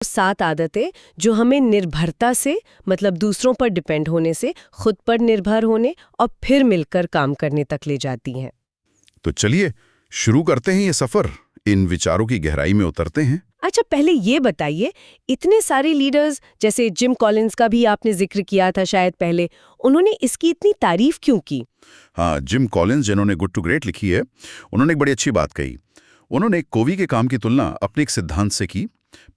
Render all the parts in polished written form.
7 आदतें जो हमें निर्भरता से मतलब दूसरों पर डिपेंड होने से खुद पर निर्भर होने और फिर मिलकर काम करने तक ले जाती हैं। तो चलिए शुरू करते हैं ये सफर, इन विचारों की गहराई में उतरते हैं। अच्छा, पहले ये बताइए, इतने सारे लीडर्स जैसे जिम कॉलिंस का भी आपने जिक्र किया था शायद पहले, उन्होंने इसकी इतनी तारीफ क्यों की? हाँ, जिम कॉलिंस जिन्होंने गुड टू ग्रेट लिखी है, उन्होंने एक बड़ी अच्छी बात कही। उन्होंने कोवी के काम की तुलना अपने एक सिद्धांत से की,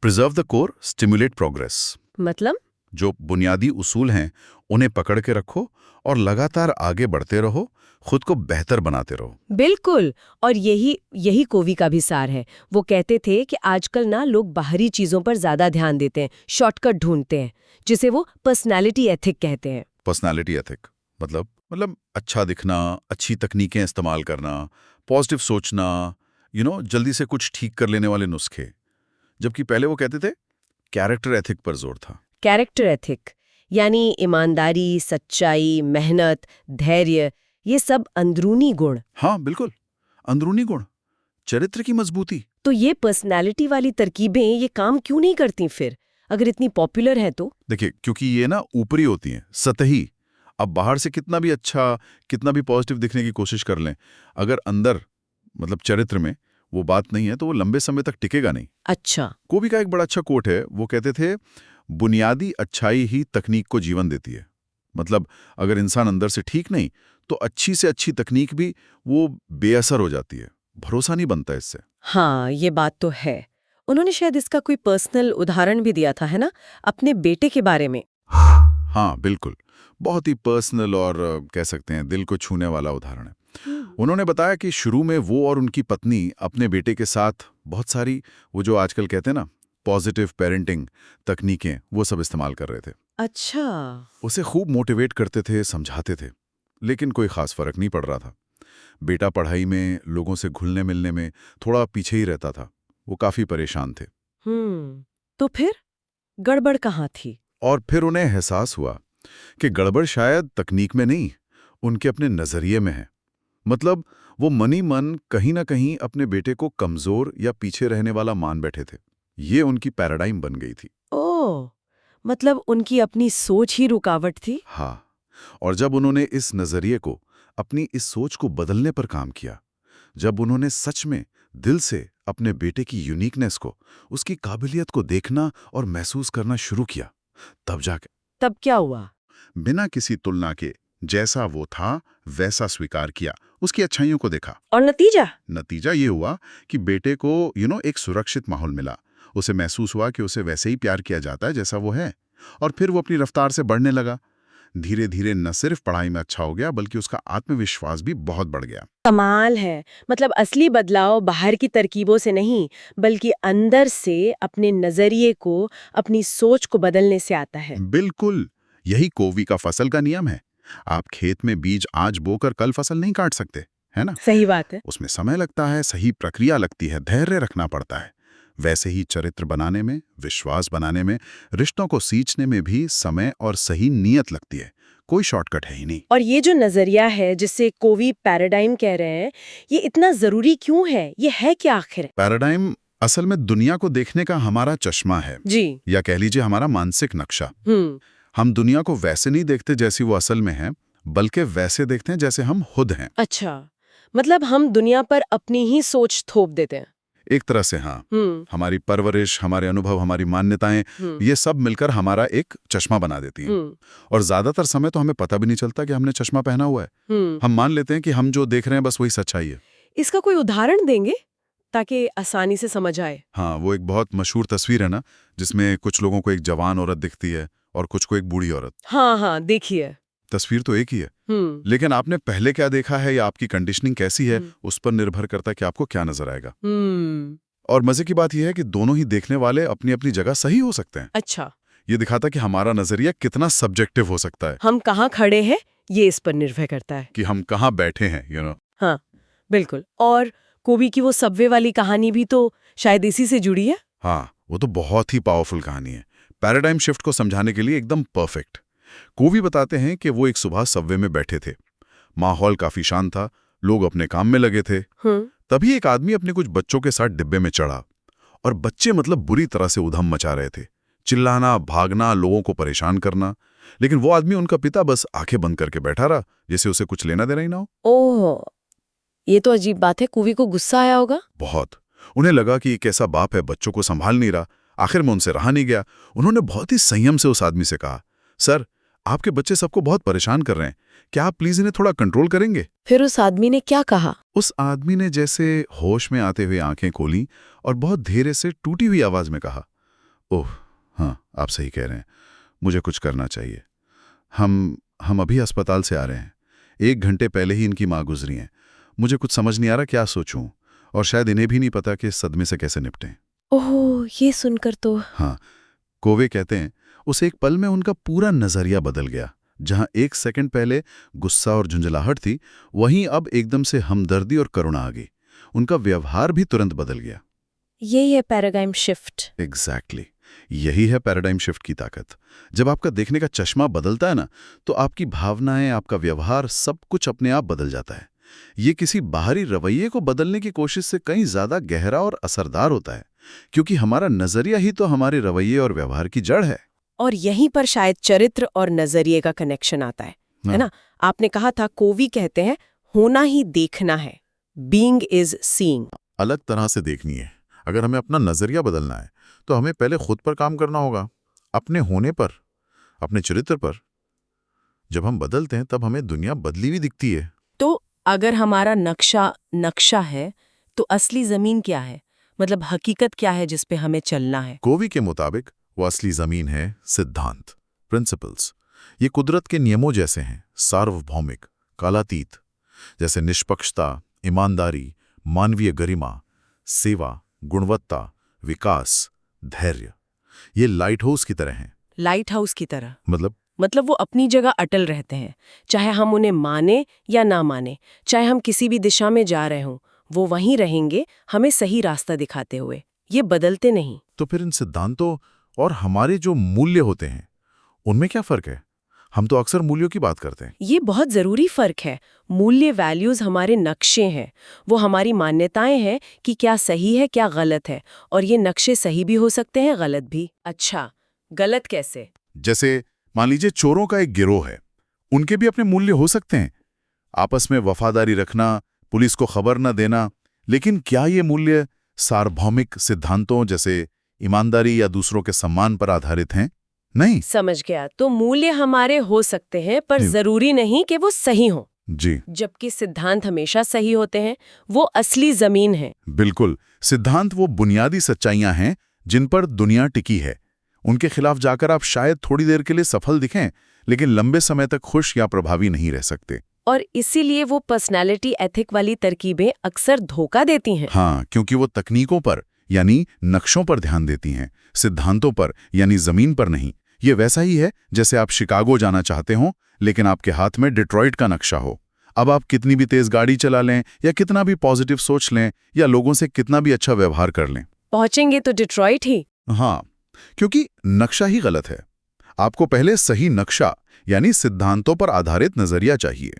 preserve the core, stimulate progress. मतलब? जो बुनियादी उसूल हैं उन्हें पकड़ के रखो और लगातार आगे बढ़ते रहो, खुद को बेहतर बनाते रहो। बिल्कुल, और यही कोवी का भी सार है। वो कहते थे कि आजकल ना लोग बाहरी चीजों पर ज्यादा ध्यान देते हैं, शॉर्टकट ढूंढते हैं, जिसे वो पर्सनालिटी एथिक कहते हैं। पर्सनालिटी एथिक मतलब अच्छा दिखना, अच्छी तकनीकें इस्तेमाल करना, पॉजिटिव सोचना, जल्दी से कुछ ठीक कर लेने वाले नुस्खे। जबकि पहले वो कहते थे कैरेक्टर एथिक पर जोर था। कैरेक्टर एथिक यानी ईमानदारी, सच्चाई, मेहनत, धैर्य, ये सब अंदरूनी गुण। हाँ बिल्कुल, अंदरूनी गुण, चरित्र की मजबूती। तो ये पर्सनैलिटी वाली तरकीबें ये काम क्यों नहीं करती फिर, अगर इतनी पॉपुलर है तो? देखिए, क्योंकि ये ना ऊपरी होती हैं, सतही। अब बाहर से कितना भी अच्छा, कितना भी पॉजिटिव दिखने की कोशिश कर लें, अगर अंदर मतलब चरित्र में वो बात नहीं है तो वो लंबे समय तक टिकेगा नहीं। अच्छा। कोबी का एक बड़ा अच्छा कोट है, वो कहते थे बुनियादी अच्छाई ही तकनीक को जीवन देती है। मतलब अगर इंसान अंदर से ठीक नहीं तो अच्छी से अच्छी तकनीक भी वो बेअसर हो जाती है, भरोसा नहीं बनता इससे। हाँ, ये बात तो है। उन्होंने शायद इसका कोई पर्सनल उदाहरण भी दिया था, है ना, अपने बेटे के बारे में। हाँ बिल्कुल, बहुत ही पर्सनल और कह सकते हैं दिल को छूने वाला उदाहरण है। उन्होंने बताया कि शुरू में वो और उनकी पत्नी अपने बेटे के साथ बहुत सारी वो जो आजकल कहते हैं ना पॉजिटिव पेरेंटिंग तकनीकें, वो सब इस्तेमाल कर रहे थे। अच्छा। उसे खूब मोटिवेट करते थे, समझाते थे, लेकिन कोई खास फर्क नहीं पड़ रहा था। बेटा पढ़ाई में, लोगों से घुलने मिलने में थोड़ा पीछे ही रहता था। वो काफी परेशान थे। तो फिर गड़बड़ कहाँ थी? और फिर उन्हें एहसास हुआ कि गड़बड़ शायद तकनीक में नहीं, उनके अपने नजरिए में है। मतलब वो मनी मन कहीं ना कहीं अपने बेटे को कमजोर या पीछे रहने वाला मान बैठे थे। ये उनकी पैराडाइम बन गई थी। ओह, मतलब उनकी अपनी सोच ही रुकावट थी। हाँ, और जब उन्होंने इस नजरिए को, अपनी इस सोच को बदलने पर काम किया, जब उन्होंने सच में दिल से अपने बेटे की यूनिकनेस को, उसकी काबिलियत को देखना और महसूस करना शुरू किया, तब क्या हुआ? बिना किसी तुलना के जैसा वो था वैसा स्वीकार किया, उसकी अच्छाइयों को देखा। और नतीजा ये हुआ कि बेटे को एक सुरक्षित माहौल मिला। उसे महसूस हुआ कि उसे वैसे ही प्यार किया जाता है जैसा वो है, और फिर वो अपनी रफ्तार से बढ़ने लगा। धीरे धीरे न सिर्फ पढ़ाई में अच्छा हो गया, बल्कि उसका आत्मविश्वास भी बहुत बढ़ गया। कमाल है। मतलब असली बदलाव बाहर की तरकीबों से नहीं, बल्कि अंदर से अपने नजरिए को, अपनी सोच को बदलने से आता है। बिल्कुल, यही कोवी का फसल का नियम है। आप खेत में बीज आज बोकर कल फसल नहीं काट सकते, है ना? सही बात है। उसमें समय लगता है, सही प्रक्रिया लगती है, धैर्य रखना पड़ता है। वैसे ही चरित्र बनाने में, विश्वास बनाने में, रिश्तों को सींचने में भी समय और सही नीयत लगती है। कोई शॉर्टकट है ही नहीं। और ये जो नजरिया है जिसे कोवी पैराडाइम कह रहे हैं, ये इतना जरूरी क्यों है? ये है क्या आखिर? पैराडाइम असल में दुनिया को देखने का हमारा चश्मा है जी। या कह लीजिए हमारा मानसिक नक्शा। हम दुनिया को वैसे नहीं देखते जैसी वो असल में है, बल्कि वैसे देखते हैं जैसे हम खुद हैं। अच्छा, मतलब हम दुनिया पर अपनी ही सोच थोप देते हैं। एक तरह से हाँ। हमारी परवरिश, हमारे अनुभव, हमारी मान्यताएं, ये सब मिलकर हमारा एक चश्मा बना देती हैं। और ज्यादातर समय तो हमें पता भी नहीं चलता कि हमने चश्मा पहना हुआ है। हम मान लेते हैं कि हम जो देख रहे हैं बस वही सच्चाई है। इसका कोई उदाहरण देंगे ताकि आसानी से समझ आए? हाँ, वो एक बहुत मशहूर तस्वीर है ना, जिसमें कुछ लोगों को एक जवान औरत दिखती है और कुछ को एक बूढ़ी औरत। हाँ, देखिए। तस्वीर तो एक ही है, लेकिन आपने पहले क्या देखा है या आपकी कंडीशनिंग कैसी है, उस पर निर्भर करता है कि आपको क्या नजर आएगा। और मजे की बात यह है कि दोनों ही देखने वाले अपनी अपनी जगह सही हो सकते हैं। अच्छा। ये दिखाता कि हमारा नजरिया कितना सब्जेक्टिव हो सकता है। हम कहाँ खड़े हैं ये इस पर निर्भर करता है कि हम कहाँ बैठे हैं। हाँ बिल्कुल। और कोवी की वो सबवे वाली कहानी भी तो शायद इसी से जुड़ी है। हाँ, वो तो बहुत ही पावरफुल कहानी है, पैराडाइम शिफ्ट को समझाने के लिए एकदम परफेक्ट। कोवी बताते हैं कि वो एक सुबह सबवे में बैठे थे, माहौल काफी शांत था, लोग अपने काम में लगे थे। तभी एक आदमी अपने कुछ बच्चों के साथ डिब्बे में चढ़ा और बच्चे मतलब बुरी तरह से उधम मचा रहे थे, चिल्लाना, भागना, लोगों को परेशान करना। लेकिन वो आदमी, उनका पिता, बस आंखें बंद करके बैठा रहा, जैसे उसे कुछ लेना देना ही ना हो। ओह, ये तो अजीब बात है। कुवी को गुस्सा आया होगा। बहुत। उन्हें लगा कि एक ऐसा बाप है, बच्चों को संभाल नहीं रहा। आखिर में उनसे रहा नहीं गया। उन्होंने बहुत ही संयम से उस आदमी से कहा, सर, आपके बच्चे सबको बहुत परेशान कर रहे हैं, क्या आप प्लीज इन्हें थोड़ा कंट्रोल करेंगे? फिर उस आदमी ने क्या कहा? उस आदमी ने जैसे होश में आते हुए आंखें खोली और बहुत धीरे से टूटी हुई आवाज में कहा, ओह हाँ, आप सही कह रहे हैं, मुझे कुछ करना चाहिए। हम अभी अस्पताल से आ रहे हैं। 1 घंटे पहले ही इनकी माँ गुजरी हैं। मुझे कुछ समझ नहीं आ रहा क्या सोचूं, और शायद इन्हें भी नहीं पता कि इस सदमे से कैसे निपटें। ओह, ये सुनकर तो। हाँ, कोवे कहते हैं, उस एक पल में उनका पूरा नजरिया बदल गया। जहां 1 सेकंड पहले गुस्सा और झुंझलाहट थी, वहीं अब एकदम से हमदर्दी और करुणा आ गई। उनका व्यवहार भी तुरंत बदल गया। यही है पैराडाइम शिफ्ट। एग्जैक्टली, यही है पैराडाइम शिफ्ट की ताकत। जब आपका देखने का चश्मा बदलता है ना, तो आपकी भावनाएं, आपका व्यवहार, सब कुछ अपने आप बदल जाता है। ये किसी बाहरी रवैये को बदलने की कोशिश से कहीं ज्यादा गहरा और असरदार होता है, क्योंकि हमारा नजरिया ही तो हमारे रवैये और व्यवहार की जड़ है। और यहीं पर शायद चरित्र और नजरिए का कनेक्शन आता है ना? आपने कहा था, कोवी कहते हैं, होना ही देखना है। Being is seeing. अलग तरह से देखनी है। अगर हमें अपना नजरिया बदलना है, तो हमें पहले खुद पर काम करना होगा, अपने होने पर, अपने चरित्र पर। जब हम बदलते हैं, तब हमें दुनिया बदली हुई दिखती है। तो अगर हमारा नक्शा है, तो असली जमीन क्या है? मतलब हकीकत क्या है जिस पे हमें चलना है? कोवी के मुताबिक वो असली जमीन है सिद्धांत, प्रिंसिपल्स। ये कुदरत के नियमों जैसे हैं, सार्वभौमिक, कालातीत, जैसे निष्पक्षता, ईमानदारी, मानवीय गरिमा, सेवा, गुणवत्ता, विकास, धैर्य। ये लाइट हाउस की तरह हैं। लाइट हाउस की तरह? मतलब वो अपनी जगह अटल रहते हैं, चाहे हम उन्हें माने या ना माने, चाहे हम किसी भी दिशा में जा रहे हों, वो वहीं रहेंगे, हमें सही रास्ता दिखाते हुए। ये बदलते नहीं। तो फिर इन सिद्धांतों और हमारे जो मूल्य होते हैं, उनमें क्या फर्क है? हम तो अक्सर मूल्यों की बात करते हैं। ये बहुत जरूरी फर्क है। मूल्य, वैल्यूज हमारे नक्शे हैं। वो हमारी मान्यताएं हैं कि क्या सही है, क्या गलत है। और ये नक्शे सही भी हो सकते हैं, गलत भी। अच्छा, गलत कैसे? जैसे मान लीजिए चोरों का एक गिरोह है, उनके भी अपने मूल्य हो सकते हैं। आपस में वफादारी रखना, पुलिस को खबर न देना। लेकिन क्या ये मूल्य सार्वभौमिक सिद्धांतों जैसे ईमानदारी या दूसरों के सम्मान पर आधारित हैं? नहीं। समझ गया। तो मूल्य हमारे हो सकते हैं, पर जी। जरूरी नहीं कि वो सही हो। जी जबकि सिद्धांत हमेशा सही होते हैं। वो असली जमीन है। बिल्कुल। सिद्धांत वो बुनियादी सच्चाइयां हैं जिन पर दुनिया टिकी है। उनके खिलाफ जाकर आप शायद थोड़ी देर के लिए सफल दिखें, लेकिन लंबे समय तक खुश या प्रभावी नहीं रह सकते। और इसीलिए वो पर्सनैलिटी एथिक वाली तरकीबें अक्सर धोखा देती हैं। हाँ, क्योंकि वो तकनीकों पर यानी नक्शों पर ध्यान देती हैं, सिद्धांतों पर यानी जमीन पर नहीं। ये वैसा ही है जैसे आप शिकागो जाना चाहते हो, लेकिन आपके हाथ में डिट्रॉइट का नक्शा हो। अब आप कितनी भी तेज गाड़ी चला लें या कितना भी पॉजिटिव सोच लें या लोगों से कितना भी अच्छा व्यवहार कर लें, पहुंचेंगे तो डिट्रॉइट ही। हाँ, क्योंकि नक्शा ही गलत है। आपको पहले सही नक्शा यानी सिद्धांतों पर आधारित नजरिया चाहिए।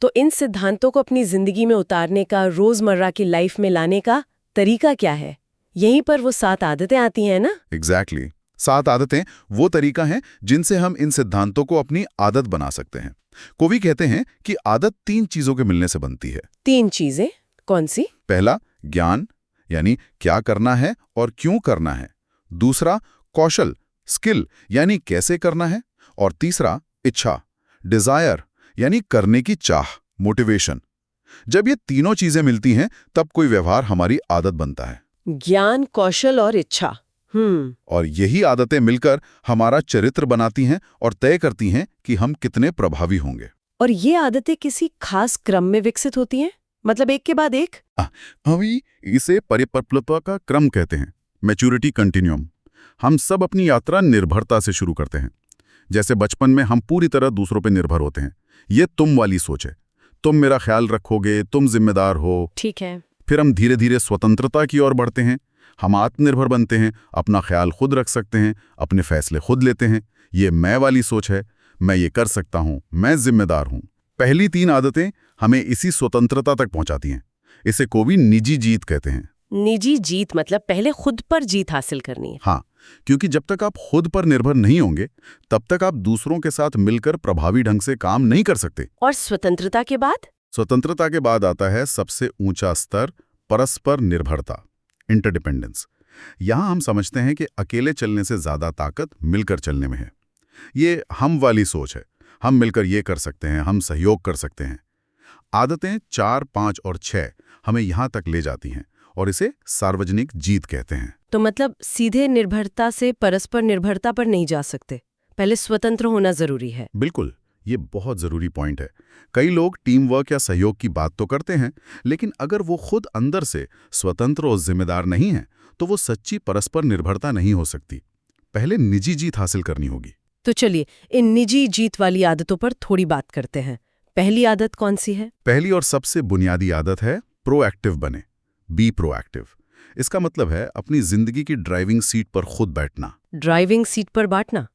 तो इन सिद्धांतों को अपनी जिंदगी में उतारने का, रोजमर्रा की लाइफ में लाने का तरीका क्या है? यहीं पर वो 7 आदतें आती हैं ना? एग्जैक्टली। 7 आदतें वो तरीका है जिनसे हम इन सिद्धांतों को अपनी आदत बना सकते हैं। कोवी कहते हैं कि आदत 3 चीजों के मिलने से बनती है। 3 चीजें? कौन सी? पहला, ज्ञान, यानी क्या करना है और क्यों करना है। दूसरा, कौशल, स्किल, यानी कैसे करना है। और तीसरा, इच्छा, डिजायर, यानी करने की चाह, मोटिवेशन। जब ये तीनों चीजें मिलती हैं, तब कोई व्यवहार हमारी आदत बनता है। ज्ञान, कौशल और इच्छा। और यही आदतें मिलकर हमारा चरित्र बनाती हैं और तय करती हैं कि हम कितने प्रभावी होंगे। और ये आदतें किसी खास क्रम में विकसित होती हैं? मतलब एक के बाद एक? हम इसे परिपक्वता का क्रम कहते हैं, मैच्योरिटी कंटिन्यूम। हम सब अपनी यात्रा निर्भरता से शुरू करते हैं। जैसे बचपन में हम पूरी तरह दूसरों पर निर्भर होते हैं। ये तुम वाली सोच है, तुम मेरा ख्याल रखोगे, तुम जिम्मेदार हो। ठीक है। फिर हम धीरे धीरे स्वतंत्रता की ओर बढ़ते हैं। हम आत्मनिर्भर बनते हैं, अपना ख्याल खुद रख सकते हैं, अपने फैसले खुद लेते हैं। ये मैं वाली सोच है, मैं ये कर सकता हूं, मैं जिम्मेदार हूं। पहली 3 आदतें हमें इसी स्वतंत्रता तक पहुंचाती हैं। इसे कोवी निजी जीत कहते हैं। निजी जीत मतलब पहले खुद पर जीत हासिल करनी है। हाँ, क्योंकि जब तक आप खुद पर निर्भर नहीं होंगे तब तक आप दूसरों के साथ मिलकर प्रभावी ढंग से काम नहीं कर सकते। और स्वतंत्रता के बाद? स्वतंत्रता के बाद आता है सबसे ऊंचा स्तर, परस्पर निर्भरता, इंटरडिपेंडेंस। यहां हम समझते हैं कि अकेले चलने से ज्यादा ताकत मिलकर चलने में है। ये हम वाली सोच है, हम मिलकर ये कर सकते हैं, हम सहयोग कर सकते हैं। आदतें 4, 5 और 6 हमें यहां तक ले जाती हैं और इसे सार्वजनिक जीत कहते हैं। तो मतलब सीधे निर्भरता से परस्पर निर्भरता पर नहीं जा सकते, पहले स्वतंत्र होना जरूरी है। बिल्कुल, ये बहुत जरूरी पॉइंट है। कई लोग टीम वर्क या सहयोग की बात तो करते हैं, लेकिन अगर वो खुद अंदर से स्वतंत्र और जिम्मेदार नहीं है तो वो सच्ची परस्पर निर्भरता नहीं हो सकती। पहले निजी जीत हासिल करनी होगी। तो चलिए इन निजी जीत वाली आदतों पर थोड़ी बात करते हैं। पहली आदत कौन सी है? पहली और सबसे बुनियादी आदत है प्रोएक्टिव बने, बी प्रोएक्टिव। इसका मतलब है अपनी जिंदगी की ड्राइविंग सीट पर खुद बैठना। ड्राइविंग सीट पर बांटना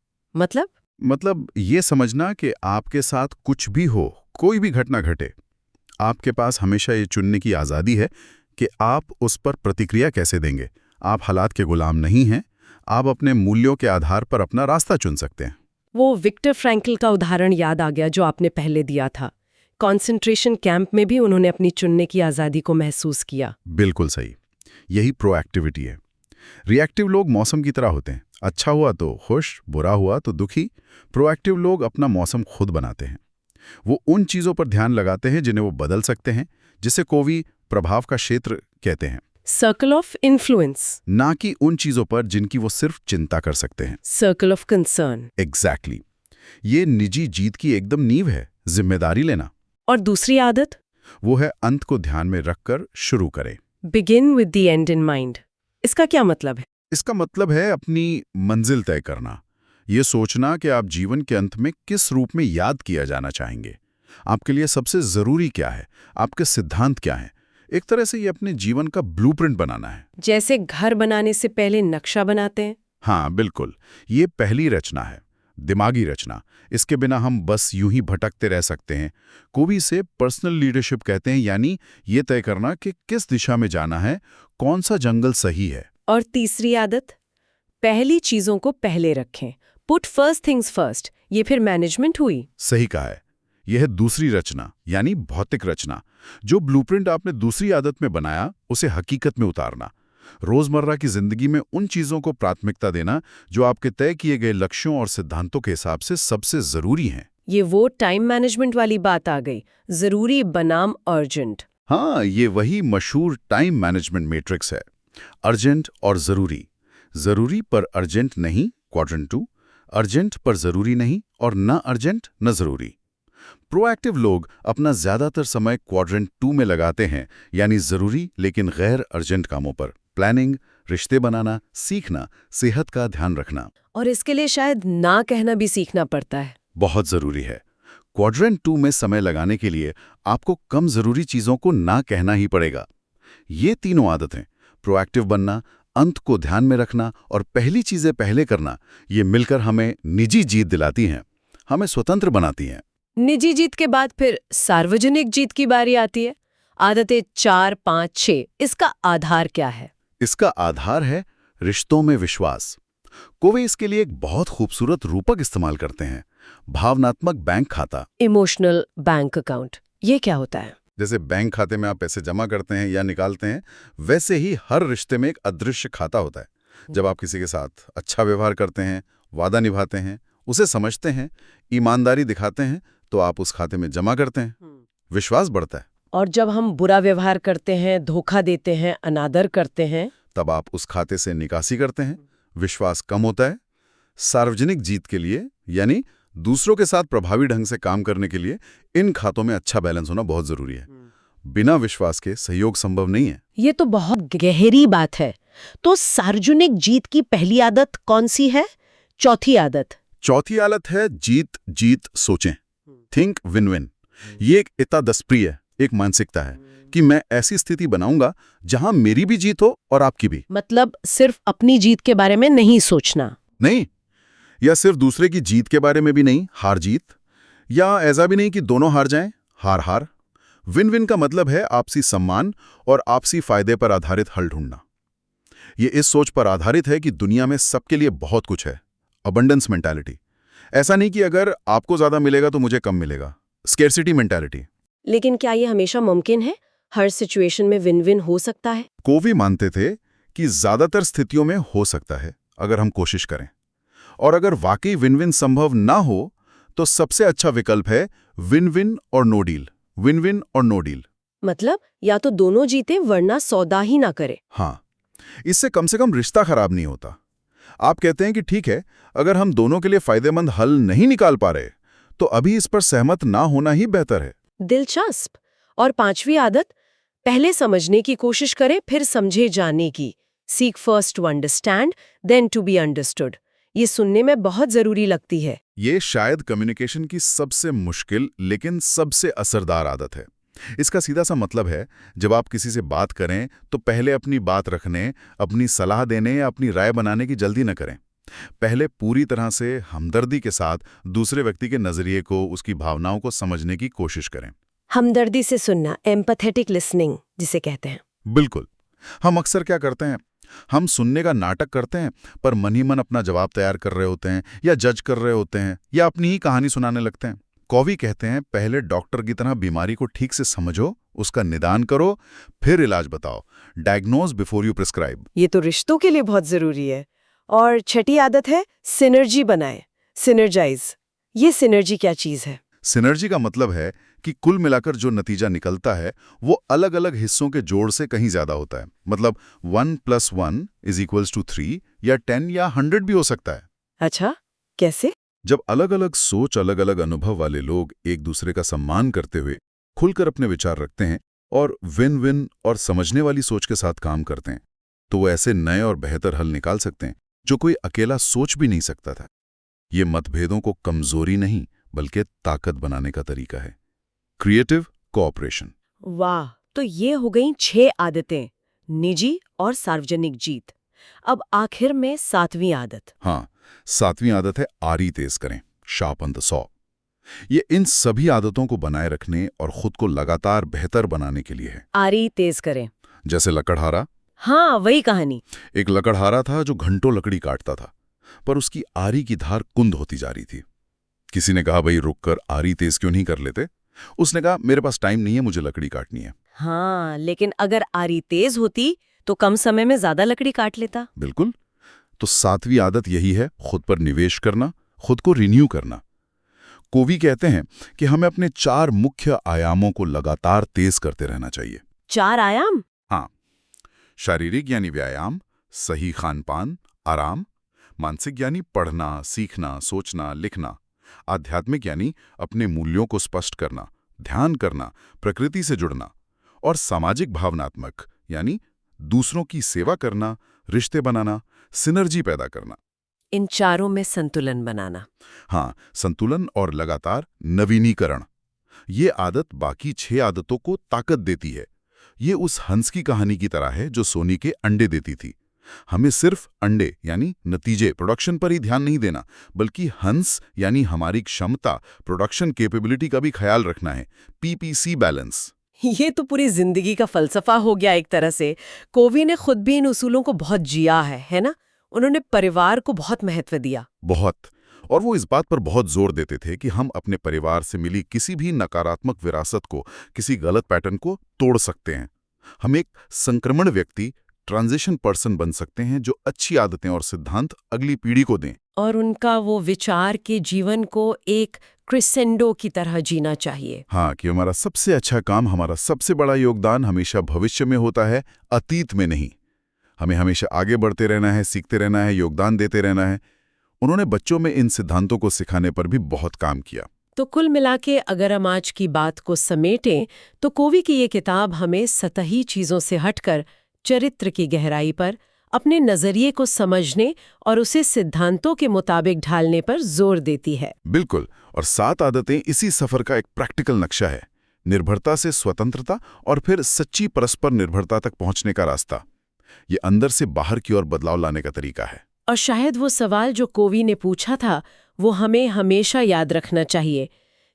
मतलब ये समझना कि आपके साथ कुछ भी हो, कोई भी घटना घटे, आपके पास हमेशा ये चुनने की आज़ादी है कि आप उस पर प्रतिक्रिया कैसे देंगे। आप हालात के गुलाम नहीं हैं, आप अपने मूल्यों के आधार पर अपना रास्ता चुन सकते हैं। वो विक्टर फ्रैंकल का उदाहरण याद आ गया जो आपने पहले दिया था। कॉन्सेंट्रेशन कैंप में भी उन्होंने अपनी चुनने की आज़ादी को महसूस किया। बिल्कुल सही, यही प्रोएक्टिविटी है। रिएक्टिव लोग मौसम की तरह होते हैं, अच्छा हुआ तो खुश, बुरा हुआ तो दुखी। प्रोएक्टिव लोग अपना मौसम खुद बनाते हैं। वो उन चीज़ों पर ध्यान लगाते हैं जिन्हें वो बदल सकते हैं, जिसे कोवी प्रभाव का क्षेत्र कहते हैं। सर्कल ऑफ इन्फ्लुएंस, ना कि उन चीज़ों पर जिनकी वो सिर्फ चिंता कर सकते हैं। Circle of concern. एग्जैक्टली। ये निजी जीत की एकदम नींव है, जिम्मेदारी लेना। और दूसरी आदत? वो है अंत को ध्यान में रखकर शुरू करें। Begin with the and in mind. इसका क्या मतलब है? इसका मतलब है अपनी मंजिल तय करना। ये सोचना कि आप जीवन के अंत में किस रूप में याद किया जाना चाहेंगे। आपके लिए सबसे जरूरी क्या है, आपके सिद्धांत क्या हैं। एक तरह से ये अपने जीवन का ब्लूप्रिंट बनाना है। जैसे घर बनाने से पहले नक्शा बनाते हैं। हाँ बिल्कुल, ये पहली रचना है, दिमागी रचना। इसके बिना हम बस यूं ही भटकते रह सकते हैं। कोवी से पर्सनल लीडरशिप कहते हैं, यानी ये तय करना कि किस दिशा में जाना है, कौन सा जंगल सही है। और तीसरी आदत? पहली चीजों को पहले रखें। Put first things first. ये फिर मैनेजमेंट हुई। सही कहा है। यह है दूसरी रचना, यानी भौतिक रचना। जो ब्लूप्रिंट आपने दूसरी आदत में बनाया, उसे हकीकत में उतारना। रोजमर्रा की जिंदगी में उन चीजों को प्राथमिकता देना जो आपके तय किए गए लक्ष्यों और सिद्धांतों के हिसाब से सबसे जरूरी हैं। ये वो टाइम मैनेजमेंट वाली बात आ गई, जरूरी बनाम अर्जेंट। हाँ, ये वही मशहूर टाइम मैनेजमेंट मैट्रिक्स है। अर्जेंट और जरूरी, जरूरी पर अर्जेंट नहीं, क्वाड्रेंट 2, अर्जेंट पर जरूरी नहीं और न अर्जेंट न जरूरी। प्रोएक्टिव लोग अपना ज्यादातर समय क्वाड्रेंट 2 में लगाते हैं, यानी जरूरी लेकिन गैर अर्जेंट कामों पर। प्लानिंग, रिश्ते बनाना, सीखना, सेहत का ध्यान रखना। और इसके लिए शायद ना कहना भी सीखना पड़ता है। बहुत जरूरी है। क्वाड्रेंट 2 में समय लगाने के लिए आपको कम जरूरी चीजों को ना कहना ही पड़ेगा। ये तीनों आदतें, प्रोएक्टिव बनना, अंत को ध्यान में रखना और पहली चीजें पहले करना, ये मिलकर हमें निजी जीत दिलाती हैं, हमें स्वतंत्र बनाती हैं। निजी जीत के बाद फिर सार्वजनिक जीत की बारी आती है। आदतें 4, 5, 6। इसका आधार क्या है? इसका आधार है रिश्तों में विश्वास। कोवे इसके लिए एक बहुत खूबसूरत रूपक इस्तेमाल करते हैं, भावनात्मक बैंक खाता। Emotional bank account. ये क्या होता है? जैसे बैंक खाते में आप पैसे जमा करते हैं या निकालते हैं, वैसे ही हर रिश्ते में एक अदृश्य खाता होता है। जब आप किसी के साथ अच्छा व्यवहार करते हैं, वादा निभाते हैं, उसे समझते हैं, ईमानदारी दिखाते हैं, तो आप उस खाते में जमा करते हैं, विश्वास बढ़ता है। और जब हम बुरा व्यवहार करते हैं, धोखा देते हैं, अनादर करते हैं, तब आप उस खाते से निकासी करते हैं, विश्वास कम होता है। सार्वजनिक जीत के लिए, यानी दूसरों के साथ प्रभावी ढंग से काम करने के लिए, इन खातों में अच्छा बैलेंस होना बहुत जरूरी है। बिना विश्वास के सहयोग संभव नहीं है। ये तो बहुत गहरी बात है। तो सार्वजनिक जीत की पहली आदत कौन सी है? चौथी आदत? चौथी आदत है जीत जीत सोचें, थिंक विन विन। ये एक इतादस्प्रिय, एक मानसिकता है कि मैं ऐसी स्थिति बनाऊंगा जहां मेरी भी जीत हो और आपकी भी। मतलब सिर्फ अपनी जीत के बारे में नहीं सोचना। नहीं, या सिर्फ दूसरे की जीत के बारे में भी नहीं, हार जीत। या ऐसा भी नहीं कि दोनों हार जाएं, हार हार। विन विन का मतलब है आपसी सम्मान और आपसी फायदे पर आधारित हल ढूंढना। ये इस सोच पर आधारित है कि दुनिया में सबके लिए बहुत कुछ है, अबंडेंस मेंटालिटी। ऐसा नहीं कि अगर आपको ज्यादा मिलेगा तो मुझे कम मिलेगा, स्केर्सिटी मेंटालिटी। लेकिन क्या ये हमेशा मुमकिन है? हर सिचुएशन में विन विन हो सकता है? कोवी मानते थे कि ज्यादातर स्थितियों में हो सकता है अगर हम कोशिश करें, और अगर वाकई विन विन संभव ना हो तो सबसे अच्छा विकल्प है विन विन और नो डील। विन विन और नो डील। मतलब या तो दोनों जीते वरना सौदा ही ना करे। हाँ, इससे कम से कम रिश्ता खराब नहीं होता। आप कहते हैं कि ठीक है, अगर हम दोनों के लिए फायदेमंद हल नहीं निकाल पा रहे तो अभी इस पर सहमत ना होना ही बेहतर है। दिलचस्प। और 5वीं आदत, पहले समझने की कोशिश करें फिर समझे जाने की। Seek first to understand then to be understood. ये सुनने में बहुत जरूरी लगती है। ये शायद कम्युनिकेशन की सबसे मुश्किल लेकिन सबसे असरदार आदत है। इसका सीधा सा मतलब है, जब आप किसी से बात करें तो पहले अपनी बात रखने, अपनी सलाह देने या अपनी राय बनाने की जल्दी न करें। पहले पूरी तरह से हमदर्दी के साथ दूसरे व्यक्ति के नजरिए को, उसकी भावनाओं को समझने की कोशिश करें। हमदर्दी से सुनना, एम्पैथेटिक लिसनिंग जिसे कहते हैं। बिल्कुल। हम अक्सर क्या करते हैं, हम सुनने का नाटक करते हैं पर मन ही मन अपना जवाब तैयार कर रहे होते हैं या जज कर रहे होते हैं या अपनी ही कहानी सुनाने लगते हैं। कॉवी कहते हैं पहले डॉक्टर की तरह बीमारी को ठीक से समझो, उसका निदान करो, फिर इलाज बताओ। Diagnose before you prescribe. ये तो रिश्तों के लिए बहुत जरूरी है। और 6ठी आदत है सिनर्जी बनाए, सिनर्जाइज। ये सिनर्जी क्या चीज है? सिनर्जी का मतलब है कि कुल मिलाकर जो नतीजा निकलता है वो अलग अलग हिस्सों के जोड़ से कहीं ज्यादा होता है। मतलब 1 + 1 = 3 या 10 या 100 भी हो सकता है। अच्छा, कैसे? जब अलग अलग सोच, अलग अलग अनुभव वाले लोग एक दूसरे का सम्मान करते हुए खुलकर अपने विचार रखते हैं और विन विन और समझने वाली सोच के साथ काम करते हैं, तो वो ऐसे नए और बेहतर हल निकाल सकते हैं जो कोई अकेला सोच भी नहीं सकता था। ये मतभेदों को कमजोरी नहीं बल्कि ताकत बनाने का तरीका है। Creative cooperation. वाह, तो ये हो गई 6 आदतें, निजी और सार्वजनिक जीत। अब आखिर में 7वीं आदत। हाँ, 7वीं आदत है आरी तेज करें, शार्पन द सॉ। ये इन सभी आदतों को बनाए रखने और खुद को लगातार बेहतर बनाने के लिए है। आरी तेज करें, जैसे लकड़हारा। हाँ वही कहानी। एक लकड़हारा था जो घंटों लकड़ी काटता था, पर उसकी आरी की धार कुंद होती जा रही थी। किसी ने कहा, भाई रुककर आरी तेज क्यों नहीं कर लेते? उसने कहा, मेरे पास टाइम नहीं है, मुझे लकड़ी काटनी है। हाँ, लेकिन अगर आरी तेज होती तो कम समय में ज्यादा लकड़ी काट लेता। बिल्कुल। तो 7वीं आदत यही है, खुद पर निवेश करना, खुद को रिन्यू करना। कोवी कहते हैं कि हमें अपने 4 मुख्य आयामों को लगातार तेज करते रहना चाहिए। 4 आयाम? हाँ, शारीरिक यानी व्यायाम, सही खानपान, आराम। मानसिक यानी पढ़ना, सीखना, सोचना, लिखना। आध्यात्मिक यानी अपने मूल्यों को स्पष्ट करना, ध्यान करना, प्रकृति से जुड़ना। और सामाजिक भावनात्मक यानी दूसरों की सेवा करना, रिश्ते बनाना, सिनर्जी पैदा करना। इन चारों में संतुलन बनाना। हाँ, संतुलन और लगातार नवीनीकरण। ये आदत बाकी 6 आदतों को ताकत देती है। ये उस हंस की कहानी की तरह है जो सोनी के अंडे देती थी। हमें सिर्फ अंडे यानी नतीजे, प्रोडक्शन पर ही ध्यान नहीं देना, बल्कि हंस यानी हमारी क्षमता, प्रोडक्शन कैपेबिलिटी का भी ख्याल रखना है। PPC balance. ये तो पूरी जिंदगी का फलसफा हो गया एक तरह से। कोवी ने खुद भी इन उसूलों को बहुत जिया है ना? उन्होंने परिवार को बहुत महत्व दिया। बहुत। और वो इस बात पर बहुत जोर देते थे कि हम अपने परिवार से मिली किसी भी नकारात्मक विरासत को, किसी गलत पैटर्न को तोड़ सकते हैं। हम एक संक्रमण व्यक्ति, ट्रांजिशन पर्सन बन सकते हैं जो अच्छी आदतें और सिद्धांत अगली पीढ़ी को दें। और उनका वो विचार के जीवन को एक क्रिसेंडो की तरह जीना चाहिए। हाँ, कि हमारा सबसे अच्छा काम, हमारा सबसे बड़ा योगदान हमेशा भविष्य में होता है, अतीत में नहीं। हमें हमेशा आगे बढ़ते रहना है, सीखते रहना है, योगदान देते रहना है। उन्होंने बच्चों में इन सिद्धांतों को सिखाने पर भी बहुत काम किया। तो कुल मिला के अगर हम आज की बात को समेटें तो कोवी की ये किताब हमें सतही चीजों से हटकर चरित्र की गहराई पर, अपने नजरिए को समझने और उसे सिद्धांतों के मुताबिक ढालने पर जोर देती है। बिल्कुल। और 7 आदतें इसी सफर का एक प्रैक्टिकल नक्शा है। निर्भरता से स्वतंत्रता और फिर सच्ची परस्पर निर्भरता तक पहुंचने का रास्ता। ये अंदर से बाहर की ओर बदलाव लाने का तरीका है। और शायद वो सवाल जो कोवी ने पूछा था वो हमें हमेशा याद रखना चाहिए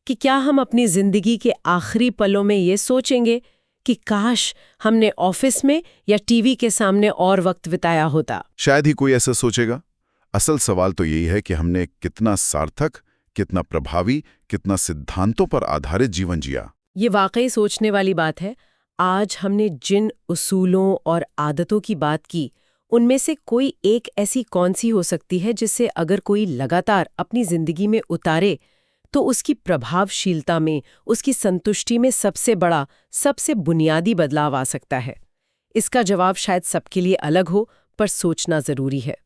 कि क्या हम अपनी जिंदगी के आखिरी पलों में ये सोचेंगे कि काश हमने ऑफिस में या टीवी के सामने और वक्त बिताया होता। शायद ही कोई ऐसा सोचेगा। असल सवाल तो यही है कि हमने कितना सार्थक, कितना प्रभावी, कितना सिद्धांतों पर आधारित जीवन जिया। ये वाकई सोचने वाली बात है। आज हमने जिन उसूलों और आदतों की बात की, उनमें से कोई एक ऐसी कौन सी हो सकती है जिससे अगर कोई लगातार अपनी जिंदगी में उतारे तो उसकी प्रभावशीलता में, उसकी संतुष्टि में सबसे बड़ा, सबसे बुनियादी बदलाव आ सकता है। इसका जवाब शायद सबके लिए अलग हो, पर सोचना जरूरी है।